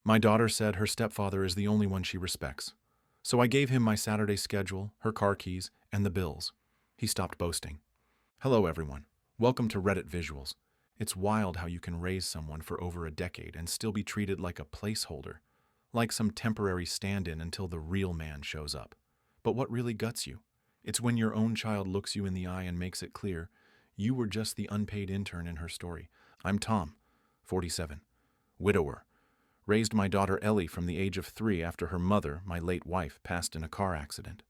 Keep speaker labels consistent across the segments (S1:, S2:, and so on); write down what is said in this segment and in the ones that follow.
S1: My daughter said her stepfather is the only one she respects. So I gave him my Saturday schedule, her car keys, and the bills. He stopped boasting. Hello, everyone. Welcome to Reddit Visuals. It's wild how you can raise someone for over a decade and still be treated like a placeholder, like some temporary stand-in until the real man shows up. But what really guts you? It's when your own child looks you in the eye and makes it clear you were just the unpaid intern in her story. I'm Tom, 47, widower. Raised my daughter Ellie from the age of 3 after her mother, my late wife, passed in a car accident.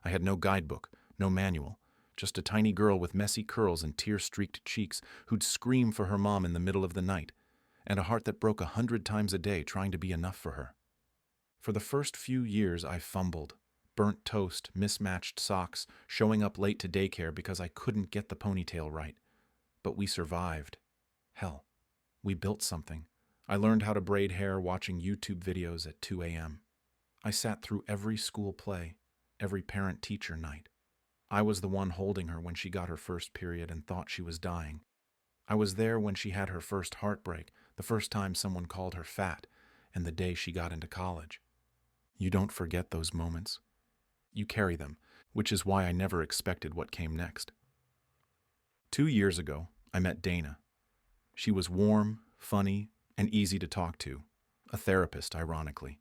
S1: I had no guidebook, no manual, just a tiny girl with messy curls and tear-streaked cheeks who'd scream for her mom in the middle of the night, and a heart that broke 100 times a day trying to be enough for her. For the first few years, I fumbled. Burnt toast, mismatched socks, showing up late to daycare because I couldn't get the ponytail right. But we survived. Hell, we built something. I learned how to braid hair watching YouTube videos at 2 a.m. I sat through every school play, every parent-teacher night. I was the one holding her when she got her first period and thought she was dying. I was there when she had her first heartbreak, the first time someone called her fat, and the day she got into college. You don't forget those moments. You carry them, which is why I never expected what came next. 2 years ago, I met Dana. She was warm, funny, and easy to talk to. A therapist, ironically.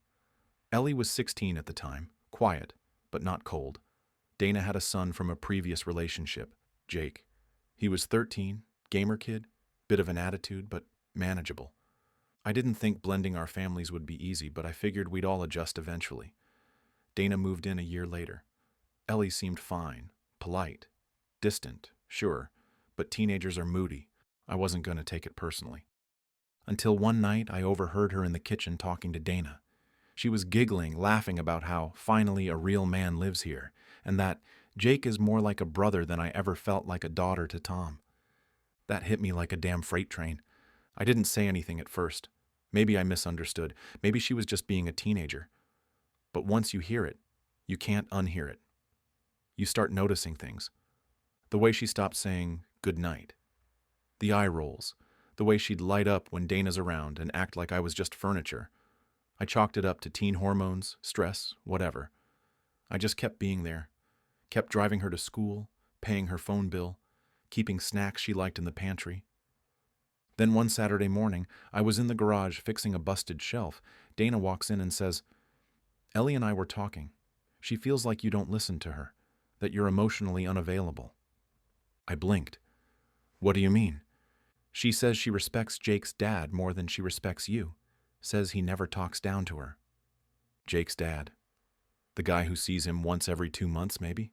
S1: Ellie was 16 at the time, quiet, but not cold. Dana had a son from a previous relationship, Jake. He was 13, gamer kid, bit of an attitude, but manageable. I didn't think blending our families would be easy, but I figured we'd all adjust eventually. Dana moved in a year later. Ellie seemed fine, polite, distant, sure, but teenagers are moody. I wasn't going to take it personally. Until one night, I overheard her in the kitchen talking to Dana. She was giggling, laughing about how, finally, a real man lives here, and that Jake is more like a brother than I ever felt like a daughter to Tom. That hit me like a damn freight train. I didn't say anything at first. Maybe I misunderstood. Maybe she was just being a teenager. But once you hear it, you can't unhear it. You start noticing things. The way she stopped saying good night. The eye rolls. The way she'd light up when Dana's around and act like I was just furniture. I chalked it up to teen hormones, stress, whatever. I just kept being there. Kept driving her to school, paying her phone bill, keeping snacks she liked in the pantry. Then one Saturday morning, I was in the garage fixing a busted shelf. Dana walks in and says, Ellie and I were talking. She feels like you don't listen to her, that you're emotionally unavailable. I blinked. What do you mean? She says she respects Jake's dad more than she respects you. Says he never talks down to her. Jake's dad. The guy who sees him once every 2 months, maybe?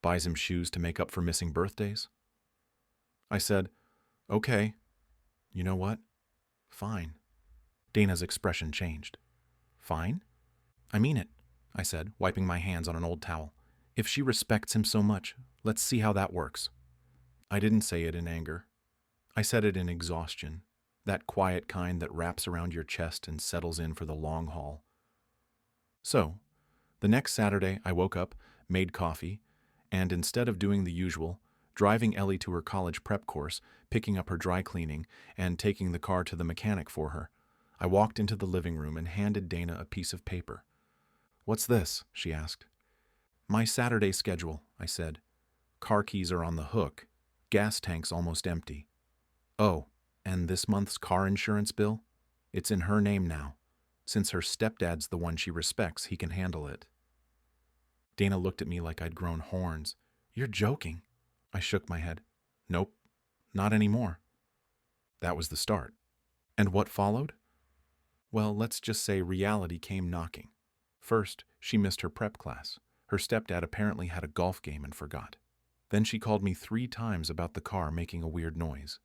S1: Buys him shoes to make up for missing birthdays? I said, okay. You know what? Fine. Dana's expression changed. Fine? I mean it, I said, wiping my hands on an old towel. If she respects him so much, let's see how that works. I didn't say it in anger. I said it in exhaustion, that quiet kind that wraps around your chest and settles in for the long haul. So, the next Saturday I woke up, made coffee, and instead of doing the usual, driving Ellie to her college prep course, picking up her dry cleaning, and taking the car to the mechanic for her, I walked into the living room and handed Dana a piece of paper. What's this? She asked. My Saturday schedule, I said. Car keys are on the hook. Gas tank's almost empty. Oh, and this month's car insurance bill? It's in her name now. Since her stepdad's the one she respects, he can handle it. Dana looked at me like I'd grown horns. You're joking. I shook my head. Nope, not anymore. That was the start. And what followed? Well, let's just say reality came knocking. First, she missed her prep class. Her stepdad apparently had a golf game and forgot. Then she called me 3 times about the car making a weird noise.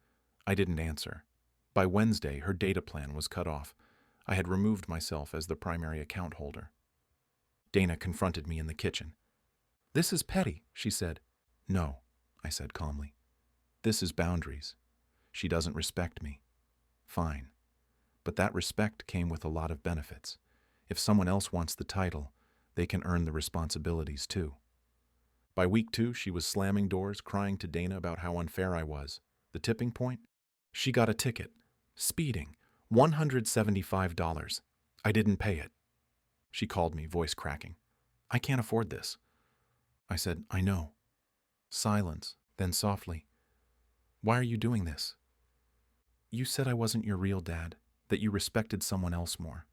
S1: I didn't answer. By Wednesday, her data plan was cut off. I had removed myself as the primary account holder. Dana confronted me in the kitchen. This is petty, she said. No, I said calmly. This is boundaries. She doesn't respect me. Fine. But that respect came with a lot of benefits. If someone else wants the title, they can earn the responsibilities too. By week 2, she was slamming doors, crying to Dana about how unfair I was. The tipping point? She got a ticket. Speeding. $175. I didn't pay it. She called me, voice cracking. I can't afford this. I said, I know. Silence, then softly. Why are you doing this? You said I wasn't your real dad, that you respected someone else more.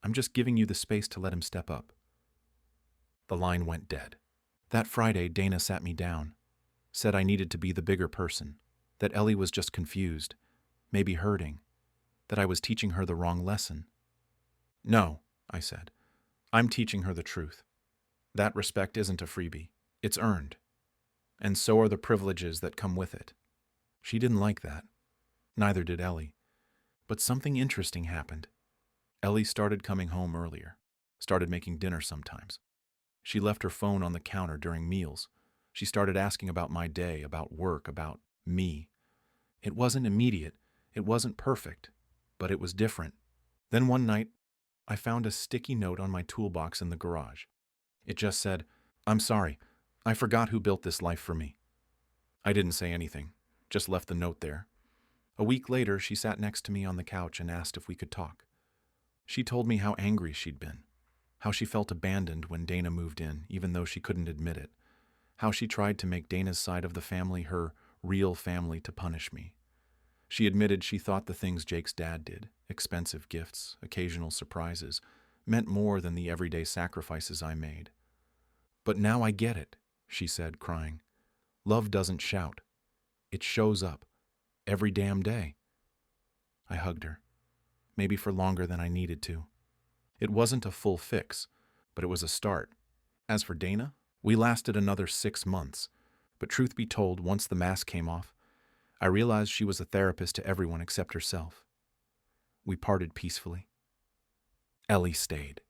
S1: I'm just giving you the space to let him step up. The line went dead. That Friday, Dana sat me down, said I needed to be the bigger person, that Ellie was just confused, maybe hurting, that I was teaching her the wrong lesson. No, I said. I'm teaching her the truth. That respect isn't a freebie. It's earned. And so are the privileges that come with it. She didn't like that. Neither did Ellie. But something interesting happened. Ellie started coming home earlier, started making dinner sometimes. She left her phone on the counter during meals. She started asking about my day, about work, about me. It wasn't immediate, it wasn't perfect, but it was different. Then one night, I found a sticky note on my toolbox in the garage. It just said, I'm sorry, I forgot who built this life for me. I didn't say anything, just left the note there. A week later, she sat next to me on the couch and asked if we could talk. She told me how angry she'd been, how she felt abandoned when Dana moved in, even though she couldn't admit it, how she tried to make Dana's side of the family her real family to punish me. She admitted she thought the things Jake's dad did, expensive gifts, occasional surprises, meant more than the everyday sacrifices I made. But now I get it, she said, crying. Love doesn't shout. It shows up. Every damn day. I hugged her, maybe for longer than I needed to. It wasn't a full fix, but it was a start. As for Dana, we lasted another 6 months, but truth be told, once the mask came off, I realized she was a therapist to everyone except herself. We parted peacefully. Ellie stayed,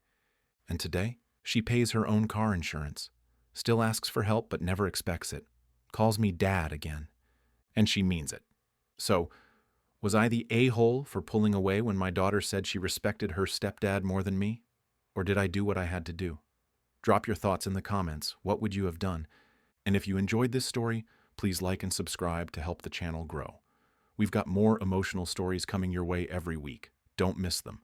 S1: and today she pays her own car insurance, still asks for help but never expects it, calls me dad again, and she means it. So, was I the a-hole for pulling away when my daughter said she respected her stepdad more than me? Or did I do what I had to do? Drop your thoughts in the comments. What would you have done? And if you enjoyed this story, please like and subscribe to help the channel grow. We've got more emotional stories coming your way every week. Don't miss them.